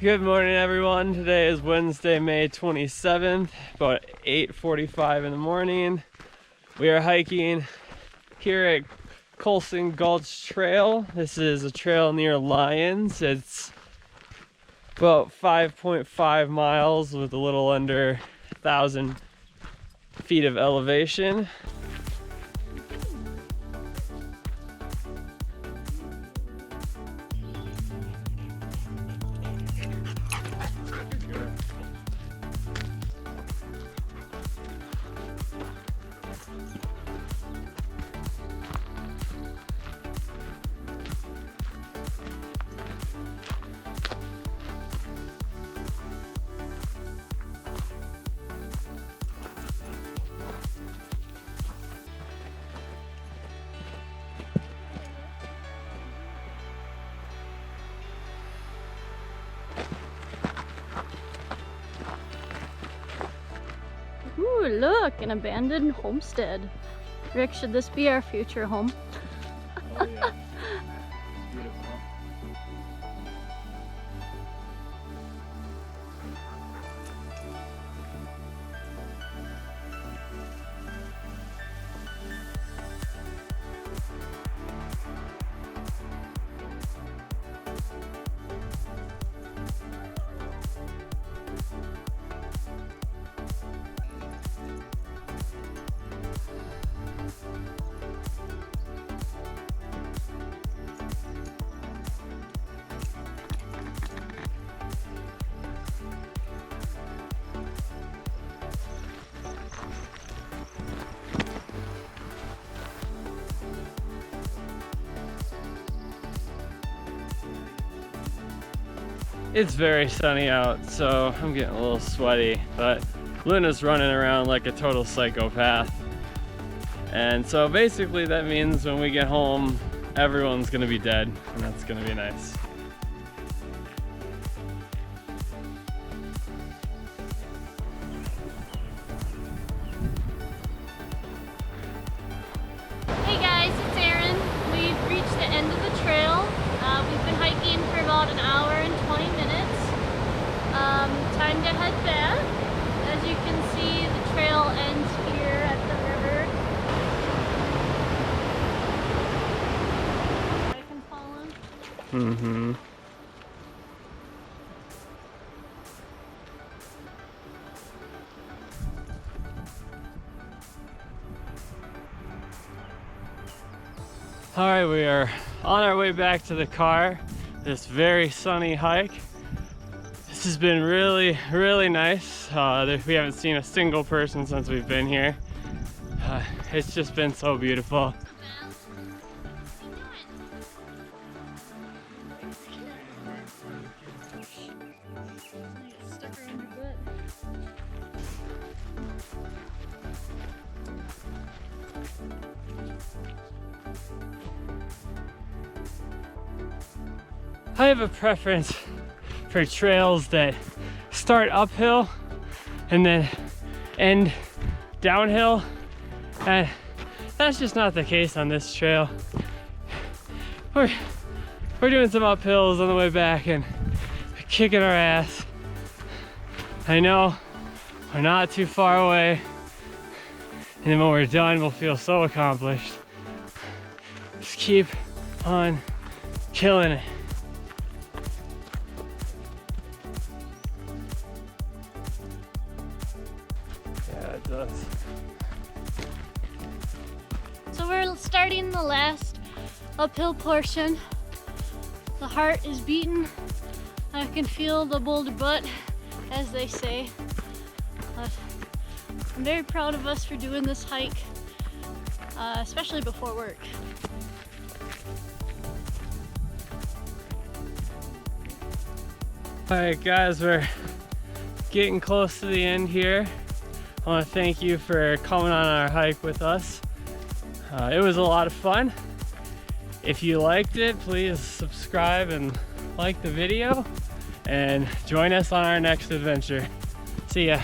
Good morning, everyone. Today is Wednesday, May 27th, about 8:45 in the morning. We are hiking here at Coulson Gulch Trail. This is a trail near Lyons. It's about 5.5 miles with a little under 1,000 feet of elevation. Ooh, look, an abandoned homestead. Rick, should this be our future home? Oh yeah, beautiful. It's very sunny out, so I'm getting a little sweaty, but Luna's running around like a total psychopath. And so basically that means when we get home, everyone's gonna be dead, and that's gonna be nice. Hey guys, it's Erin. We've reached the end of the trail. We've been hiking for about an hour and 20 minutes. Time to head back. As you can see, the trail ends here at the river. I can follow. Mm-hmm. All right, we are on our way back to the car. This very sunny hike. This has been really, really nice. We haven't seen a single person since we've been here. It's just been so beautiful. I have a preference for trails that start uphill and then end downhill, and that's just not the case on this trail. We're doing some uphills on the way back and kicking our ass. I know we're not too far away, and then when we're done we'll feel so accomplished. Just keep on killing it. It does. So we're starting the last uphill portion. The heart is beating. I can feel the boulder butt, as they say. But I'm very proud of us for doing this hike, especially before work. All right, guys, we're getting close to the end here. I want to thank you for coming on our hike with us. It was a lot of fun. If you liked it, please subscribe and like the video, and join us on our next adventure. See ya.